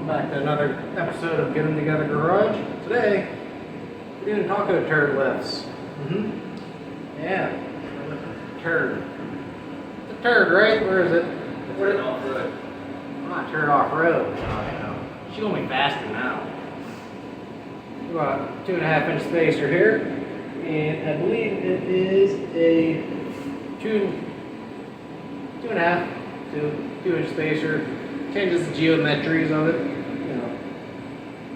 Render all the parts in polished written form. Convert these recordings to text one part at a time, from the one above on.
back to another episode of Get 'Em Together Garage. Today, we're doing taco turd lifts. Yeah, turd. It's a turd, right? Where is it? Turd off-road. I'm not turd off-road. Oh, yeah. She's gonna be faster now. We got a 2.5 inch spacer here, and I believe it is a 2.5 to 2 inch spacer. Changes the geometries of it, you know,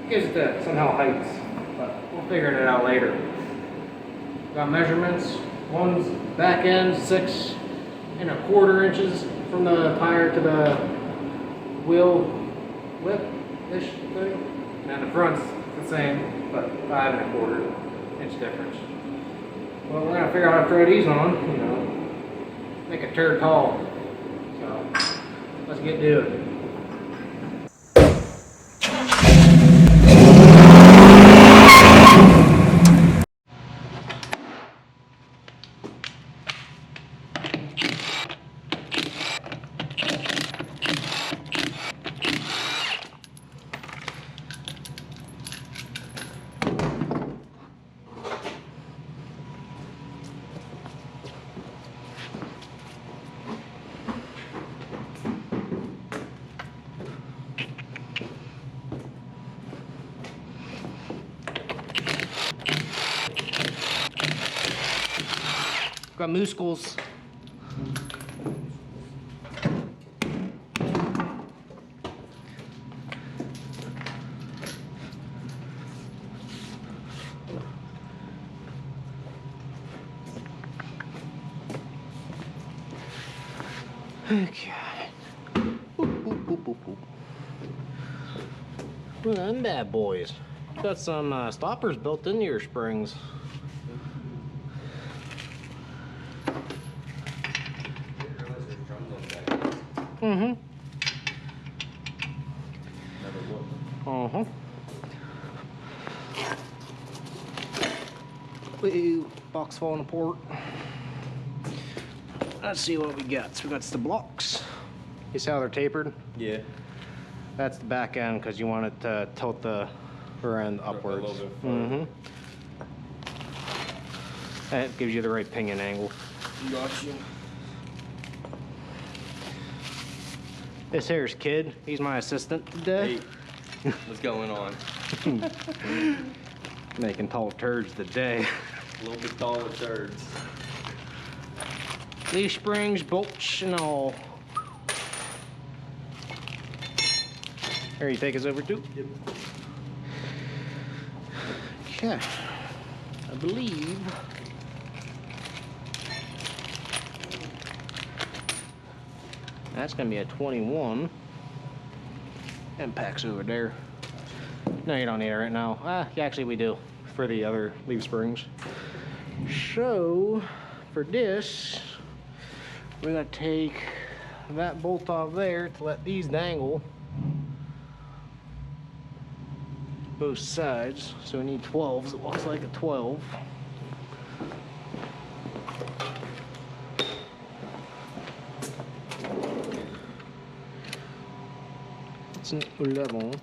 gives it the somehow heights, but we'll figure it out later. Got measurements. One's back end 6.25 inches from the tire to the wheel lip-ish thing, and the front's the same, but 5.25 inch difference. Well, we're gonna figure out how to throw these on, you know, make a turd tall. So let's get to it. Got muscles. Okay. Look at them bad boys. Got some stoppers built into your springs. Mm-hmm. Uh-huh. Ooh, box falling apart. Let's see what we got. So we got the blocks. You see how they're tapered? Yeah. That's the back end because you want it to tilt the rear end upwards. A little bit mm-hmm. That gives you the right pinion angle. Got you. This here's Kid. He's my assistant today. Hey, what's going on? Making tall turds today. A little bit taller turds. Leaf springs, bolts, and all. Here, you take us over too? Yep. Okay. I believe that's gonna be a 21. Impact's over there. No, you don't need it right now. Yeah, actually we do for the other leaf springs. So for this, we're gonna take that bolt off there to let these dangle both sides. So we need 12s. It looks like a 12. It's an 11.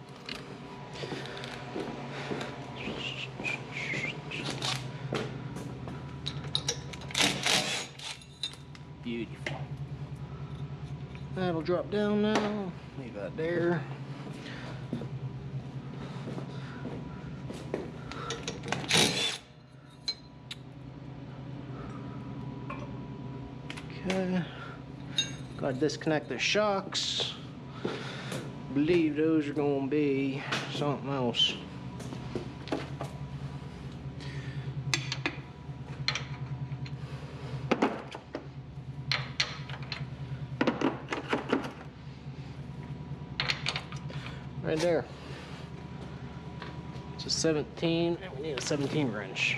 Beautiful. That'll drop down now. Leave that there. Okay. Gotta disconnect the shocks. Believe those are gonna be something else. Right there. It's a 17, and we need a 17 wrench.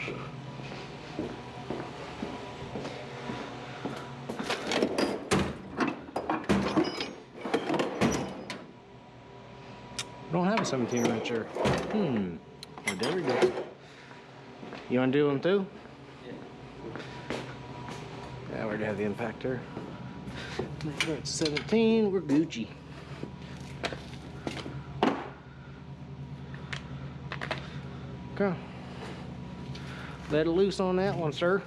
I don't have a 17 wrencher. Well, there we go. You want to do them too? Yeah. Yeah, we already have the impactor. Make sure it's 17. We're Gucci. Okay. Let it loose on that one, sir.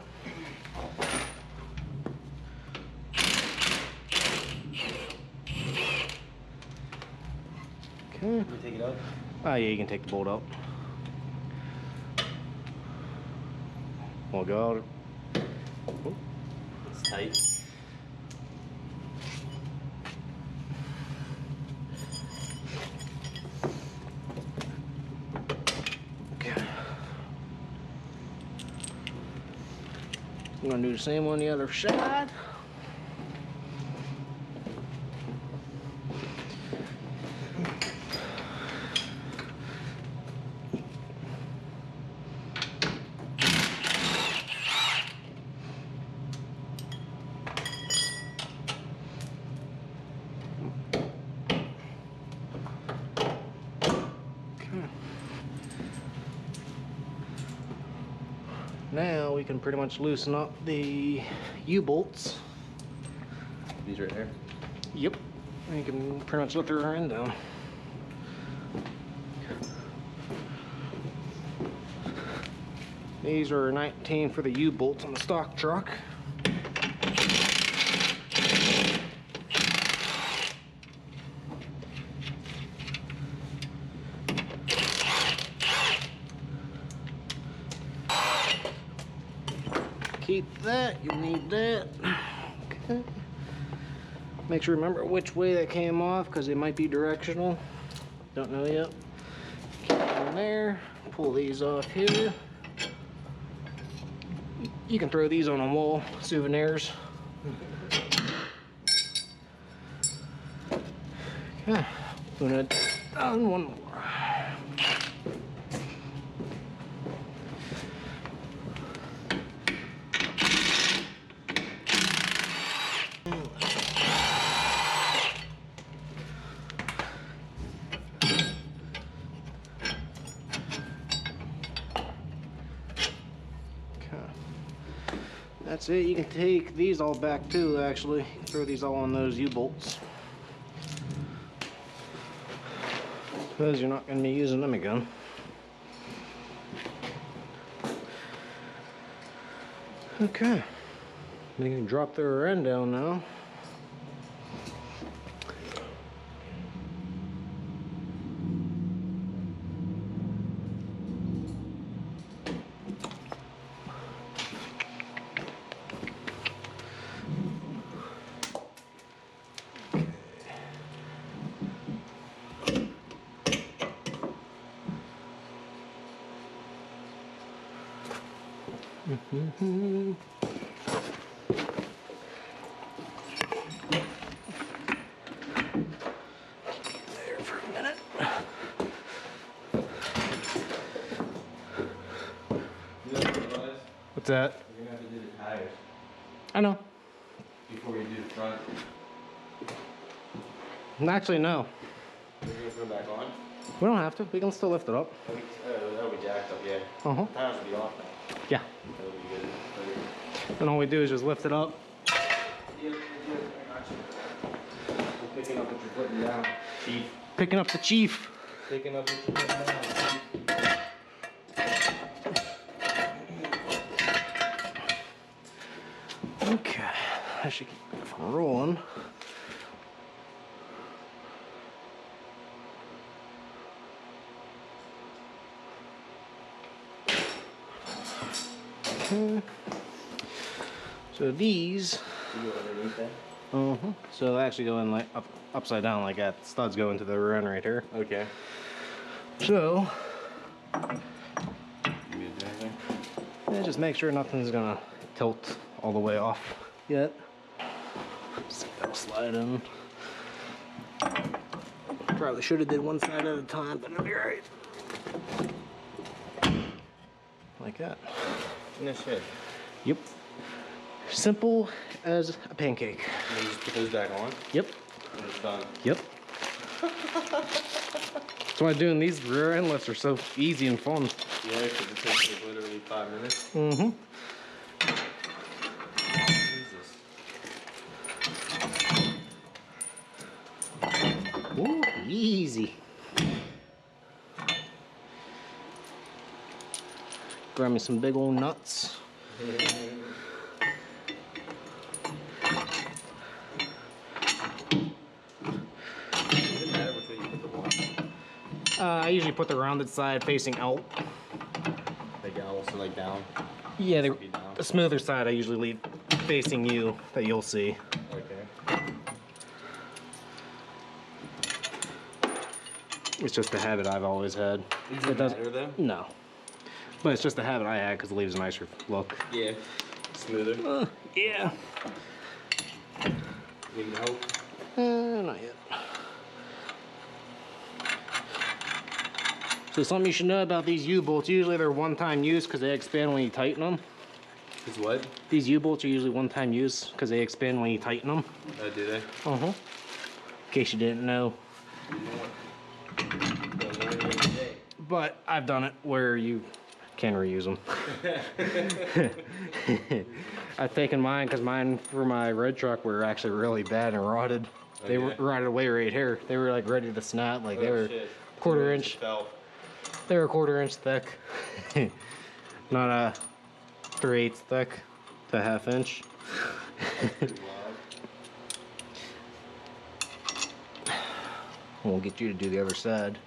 Okay. Can we take it out? Oh yeah, you can take the bolt out. We'll go out. Oh. It's tight. Okay. I'm gonna do the same on the other side. Now we can pretty much loosen up the U-bolts. These right here? Yep. And you can pretty much lift the rear end down. These are 19 for the U-bolts on the stock truck. Keep that, you need that. Okay. Make sure you remember which way that came off because it might be directional. Don't know yet. Keep it in there. Pull these off here. You can throw these on a wall, souvenirs. Okay. Gonna done one more. That's it. You can take these all back too, actually. Throw these all on those U-bolts. Because you're not going to be using them again. Okay. You can drop the rear end down now. There for a minute. What's that? You're gonna have to do the tires I know. before you do the front. Actually, no. You're gonna put them back on? We don't have to. We can still lift it up. That'll be jacked up, yeah. Uh-huh. Tires will be off now. Yeah. That'll be good. And all we do is just lift it up. I got you. I'm picking up what you're putting down, Chief. Picking up the chief. Picking up what you're putting down, Chief. Okay. I should keep it from rolling. Okay. So these, You go underneath that? so they actually go in like upside down like that. The studs go into the rear end right here. Okay. So You good there, anything? yeah, just make sure nothing's gonna tilt all the way off yet. See if that'll slide in. Probably should have did one side at a time, but it'll be alright. Like that. And that's it. Yep. Simple as a pancake. And you just put those back on, Yep. and it's done. Yep. That's why doing these rear end lifts are so easy and fun. Yeah, because it takes like literally 5 minutes. Mm-hmm. What is this? Ooh, easy. Grab me some big old nuts. I usually put the rounded side facing out. Like also like down? Yeah, the smoother side I usually leave facing you, that you'll see. Okay. It's just a habit I've always had. It doesn't matter though? No. But it's just a habit I had because it leaves a nicer look. Yeah. Smoother? Yeah. Need help? Not yet. So something you should know about these U-bolts, usually they're one-time use because they expand when you tighten them. Is what? These U-bolts are usually one-time use because they expand when you tighten them. Oh, do they? Uh-huh. In case you didn't know. But I've done it where you can reuse them. I've taken mine because mine for my red truck were actually really bad and rotted. Oh, they were rotted away right here. They were like ready to snap. Like they were quarter inch. They were a quarter inch thick. Not a 3/8 thick to ½ inch. We'll get you to do the other side.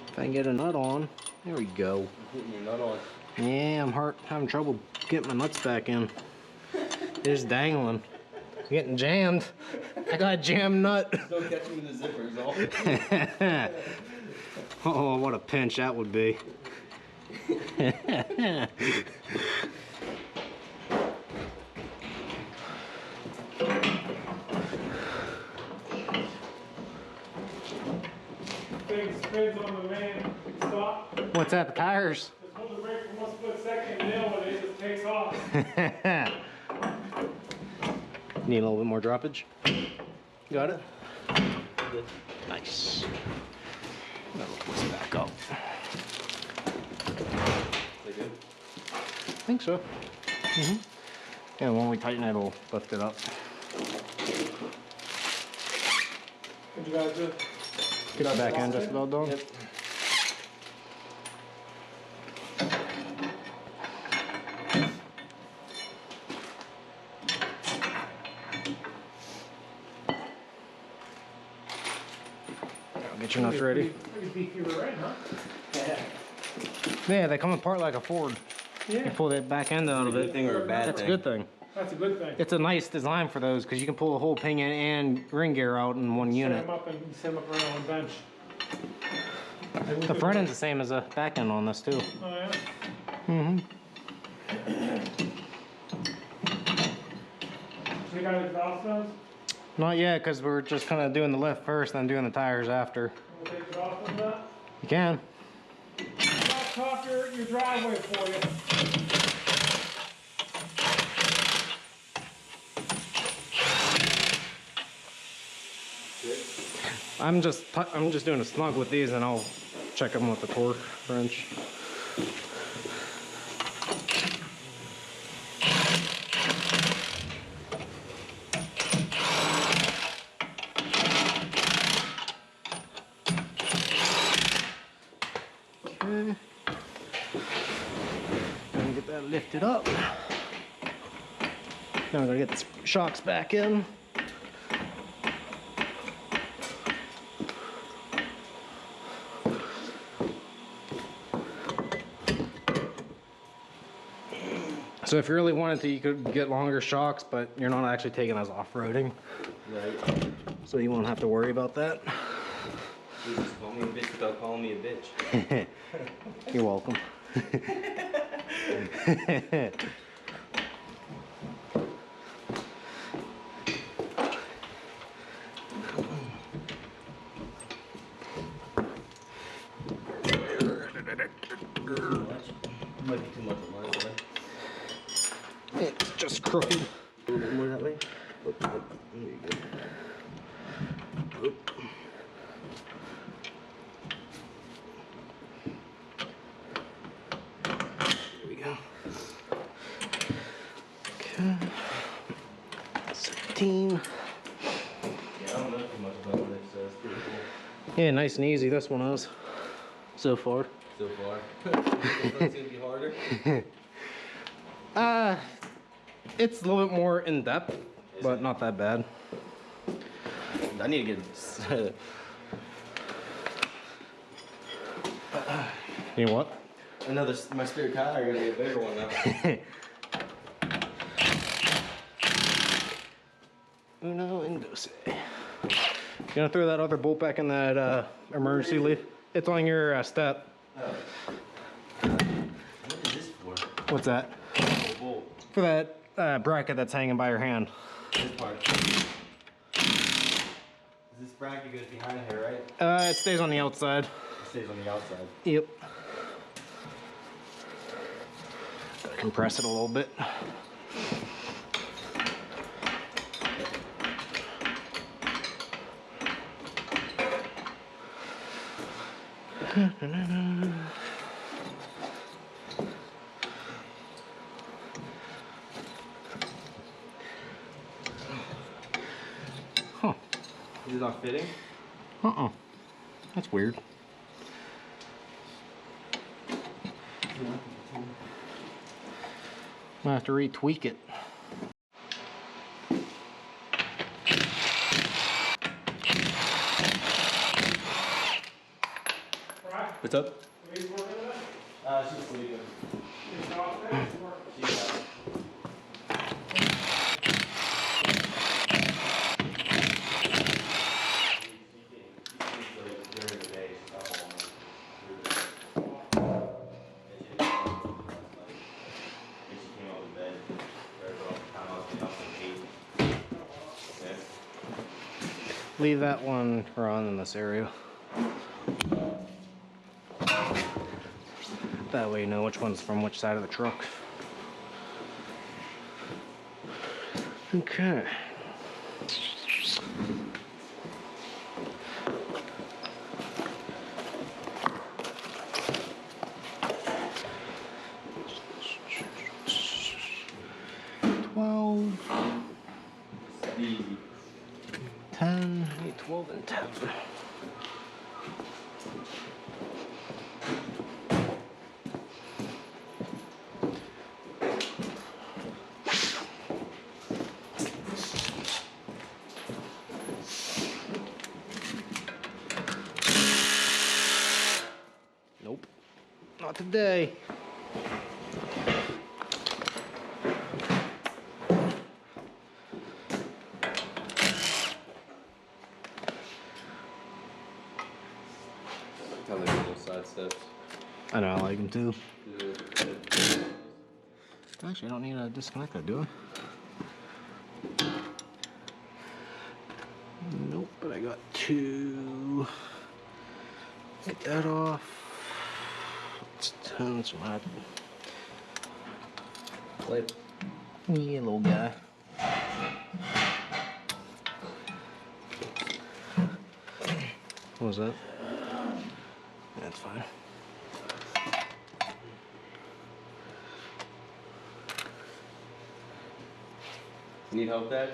If I can get a nut on, there we go. Putting your nut on. Yeah, I'm having trouble getting my nuts back in. They're just dangling. Getting jammed. I got a jammed nut. Don't catch me in the zippers, all. Oh, what a pinch that would be. Depends on the man. Stop. What's that, the tires? Just hold the brake for 1 split second and nail it, it just takes off. Need a little bit more droppage? Got it? Nice. Now look this back up. They good? I think so. And when we tighten it, it'll lift it up. What you guys do? Get the back end just about done. Yep. I'll get your nuts ready. Pretty beefy right, huh? Yeah, they come apart like a Ford. You Yeah. pull that back end out of Good it. thing or a bad That's a thing? good thing. That's a good thing. It's a nice design for those because you can pull the whole pinion and ring gear out in one Set unit. them up and set them up around one bench. The front end's the same as the back end on this too. Oh yeah? You got exhaust stones? Not yet because we're just kind of doing the lift first, then doing the tires after. We'll take exhaust stones out. You can. I'll top your driveway for you. I'm just doing a snug with these, and I'll check them with the torque wrench. Okay. Gonna get that lifted up. Now I'm gonna get the shocks back in. So if you really wanted to, you could get longer shocks, but you're not actually taking us off-roading. Right. So you won't have to worry about that. You just call me a bitch without calling me a bitch. You're welcome. Might be too much on my side. It's just crooked. A little bit more that way. There you go. There we go. 14. Yeah, I don't know too much about this, so it's pretty cool. Yeah, nice and easy this one is. So far. So far. It's gonna be harder. It's a little bit more in depth, but not that bad. I need to get You know what? another, my spare tire. I gotta get a bigger one now. Uno and dos. You gonna throw that other bolt back in that emergency leaf? It's on your step. Oh. What is this for? What's that? Oh, bolt. For that bracket that's hanging by your hand. This part. This bracket goes behind here, right? It stays on the outside. It stays on the outside. Yep. Gotta compress it a little bit. Huh. Is it not fitting? That's weird. Might have to retweak it. What's up? Are you working on that? She's sleeping. It's not there, it's working. Leave that one run in this area. That way you know which one's from which side of the truck. Okay. Easy. 10, 8, 12, and 10. Nope, not today. How they do little side steps. I know, I like them too. Actually, I don't need to disconnect that, do I? Nope, but I got two. Get that off. It's 10, so I Clip. yeah, little guy. What was that? That's fine. Need help, Dad?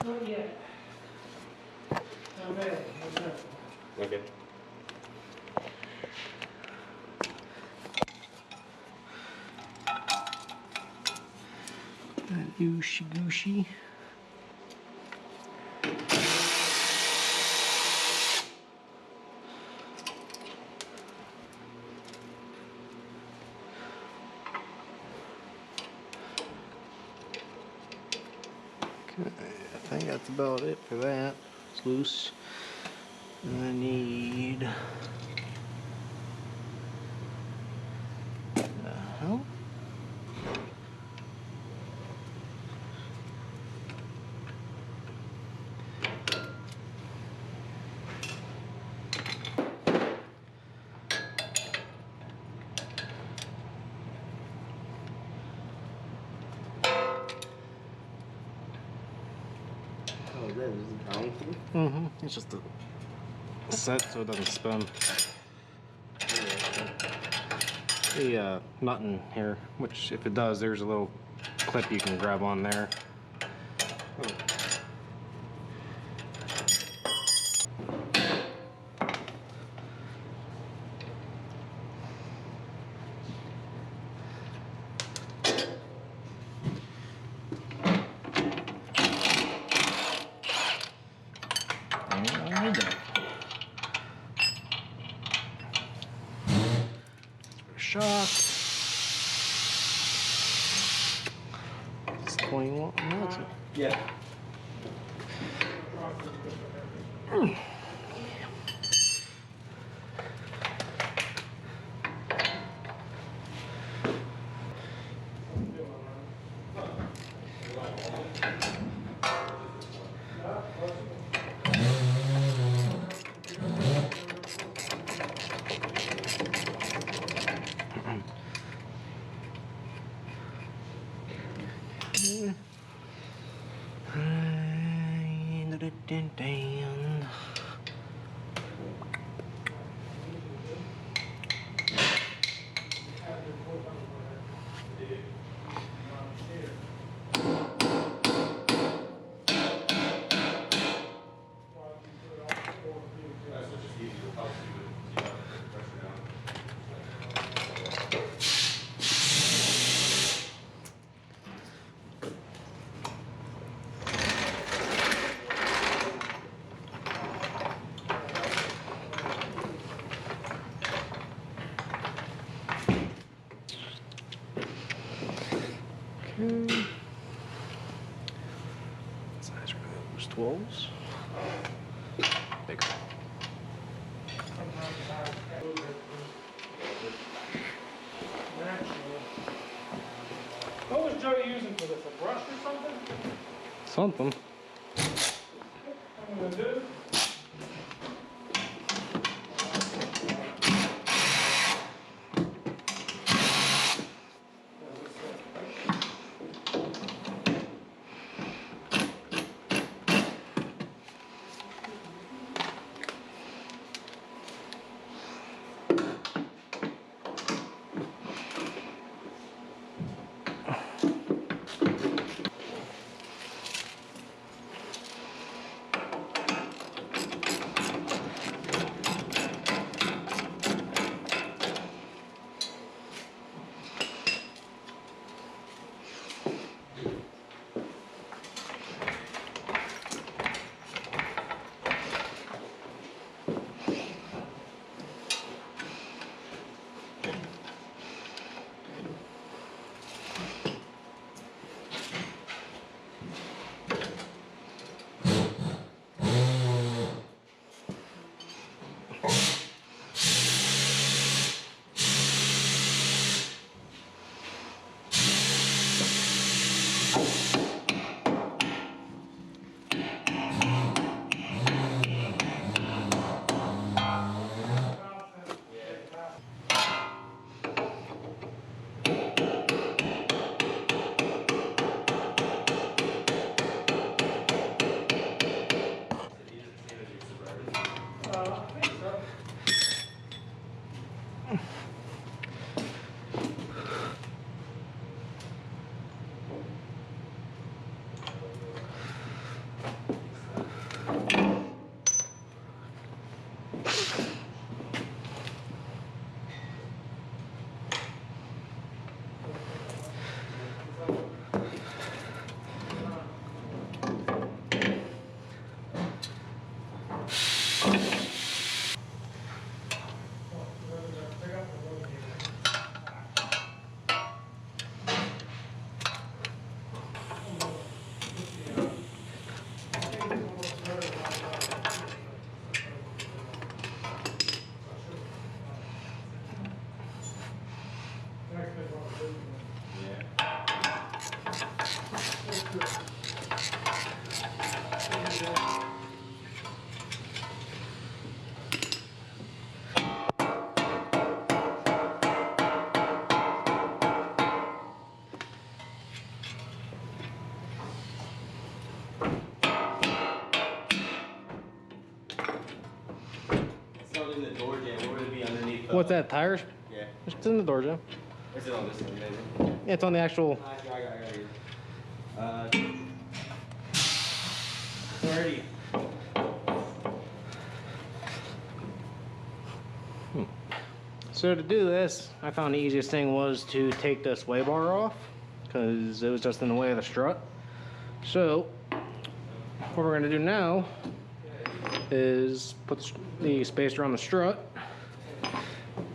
Not yet. Not bad. Okay. Gooshy gooshy. Okay, I think that's about it for that. It's loose. And I need the hell? Oh, that is a balancing. Mm-hmm. It's just a set so it doesn't spin. The nut in here, which if it does, there's a little clip you can grab on there. Shock. It's 21. No, it's Yeah. size are those 12s. Bigger. What was Joe using for this? A brush or something? Something. I'm gonna do. I think so. It's not in the door jam. Where would it be underneath? What's that, tires? Yeah. It's in the door jam. Is it on this one? Maybe. Yeah, it's on the actual. I got it here. Alrighty. So to do this, I found the easiest thing was to take the sway bar off because it was just in the way of the strut. So what we're going to do now is put the spacer on the strut,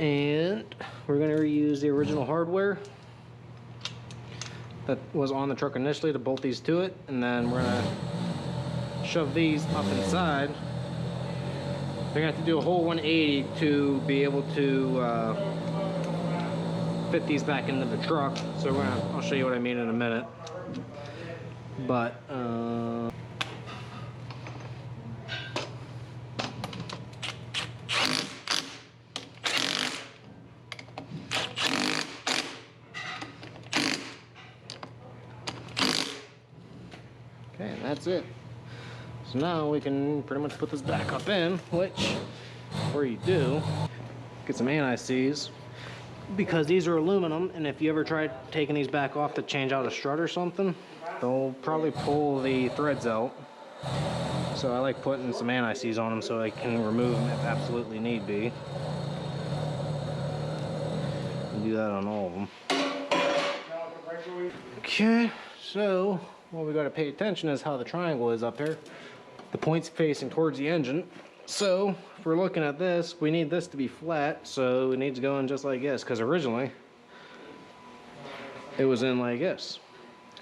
and we're going to reuse the original hardware that was on the truck initially to bolt these to it, and then we're going to shove these up inside. They're going to have to do a whole 180 to be able to fit these back into the truck. So I'll show you what I mean in a minute. But okay, and that's it. So now we can pretty much put this back up in, which, before you do, get some anti-seize, because these are aluminum, and if you ever tried taking these back off to change out a strut or something, they'll probably pull the threads out. So I like putting some anti-seize on them so I can remove them if absolutely need be. And do that on all of them. Okay, so what we got to pay attention is how the triangle is up here. The point's facing towards the engine. So if we're looking at this, we need this to be flat, so it needs to go in just like this, because originally it was in like this.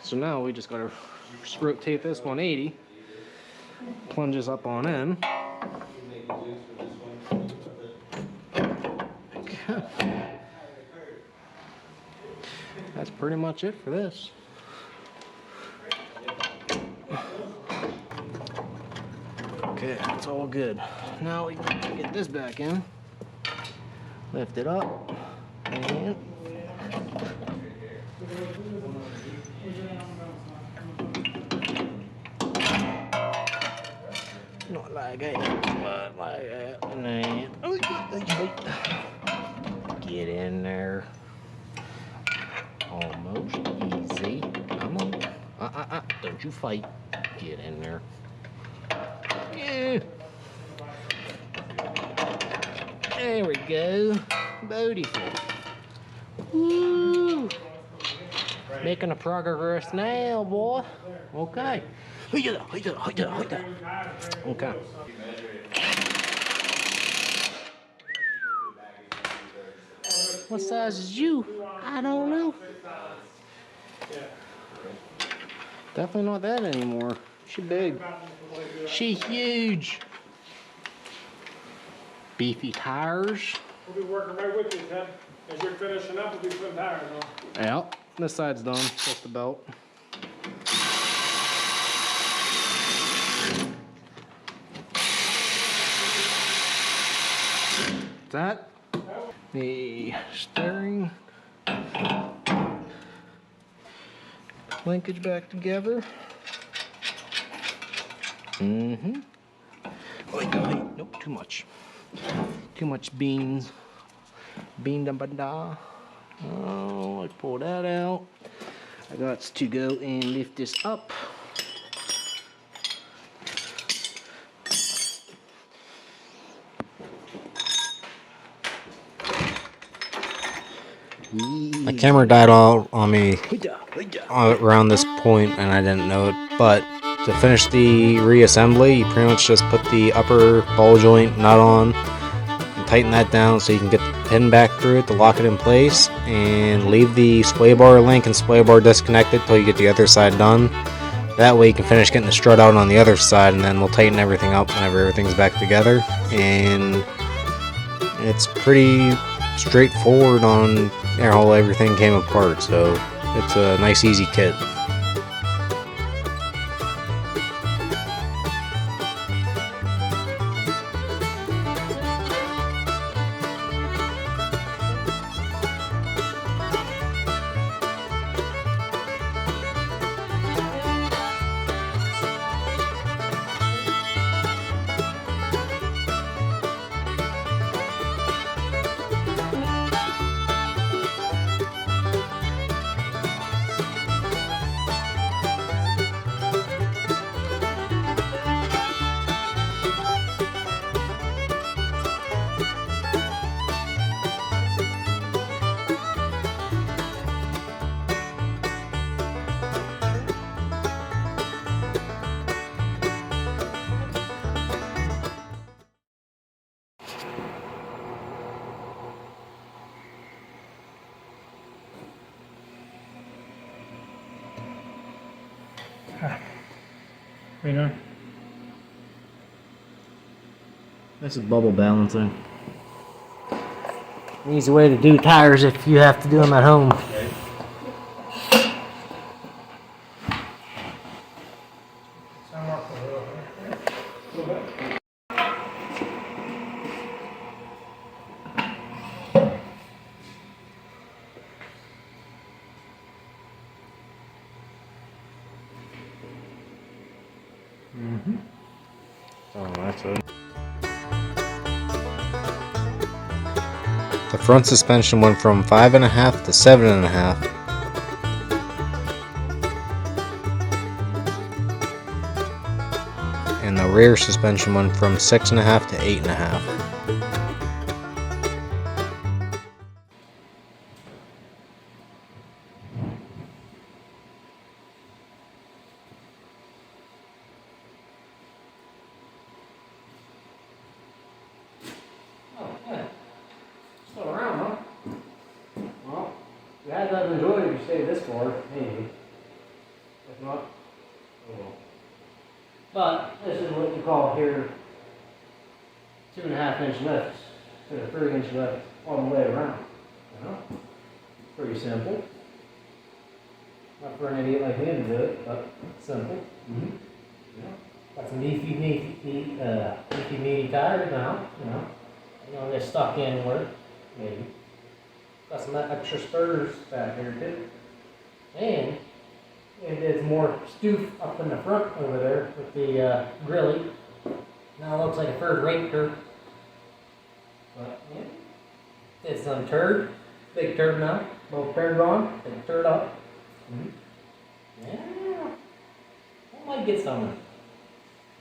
So now we just got to rotate this 180, plunges up on in. Okay. That's pretty much it for this. Okay, it's all good. Now we can get this back in, lift it up, and not like that, but like that, and get in there. Almost easy. Come on. Don't you fight. Get in there. Yeah. There we go. Beautiful. Woo. Making a progress now, boy. Okay. Okay. What size is you? I don't know. Definitely not that anymore. She big. She huge. Beefy tires. We'll be working right with you, Ted. As you're finishing up, we'll be putting tires on. Yep. This side's done. Just the belt. That. The steering. Linkage back together. Mm-hmm. Wait, nope, too much. Too much beans. Bean da ba da. Oh, let's pull that out. I got to go and lift this up. My camera died all on me around this point and I didn't know it, but to finish the reassembly, you pretty much just put the upper ball joint nut on and tighten that down so you can get the pin back through it to lock it in place, and leave the sway bar link and sway bar disconnected till you get the other side done. That way you can finish getting the strut out on the other side, and then we'll tighten everything up whenever everything's back together. And it's pretty straightforward on how everything came apart, so it's a nice easy kit. What are you doing? This is bubble balancing. An easy way to do tires if you have to do them at home. Oh, that's it. The front suspension went from 5.5 to 7.5. And the rear suspension went from 6.5 to 8.5. Oh, yeah. Still around, huh? Well, if you had that enjoyed, you stayed this far, maybe. If not, oh well. But this is what you call here 2.5-inch lifts instead of 3-inch lift all the way around. You know? Pretty simple. Not for an idiot like me to do it, but simple. Yeah. Got some meaty tires now, you know. They're stuck in work, maybe. Got some extra spurs back here too. And there's more stoof up in the front over there with the grilly. Now it looks like a third rate turd. But yeah. It's some turd. Big turd now. Both turned on. Big turd up. Yeah. I might get some.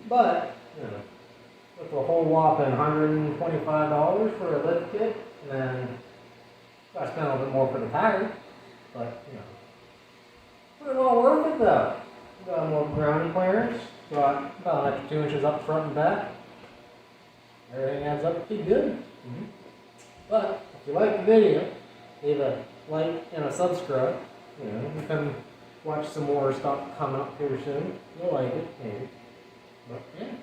But, you know. With a whole whopping $125 for a lift kit, and then I spent a little bit more for the tire, but you know, but it all worth it though. Got more ground clearance, got about an extra 2 inches up front and back. Everything adds up pretty good. But if you like the video, leave a like and a subscribe. You know, you can watch some more stuff coming up here soon. You'll like it, maybe. But yeah.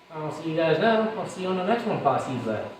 I'll see you guys now. I'll see you on the next one, Posse's that.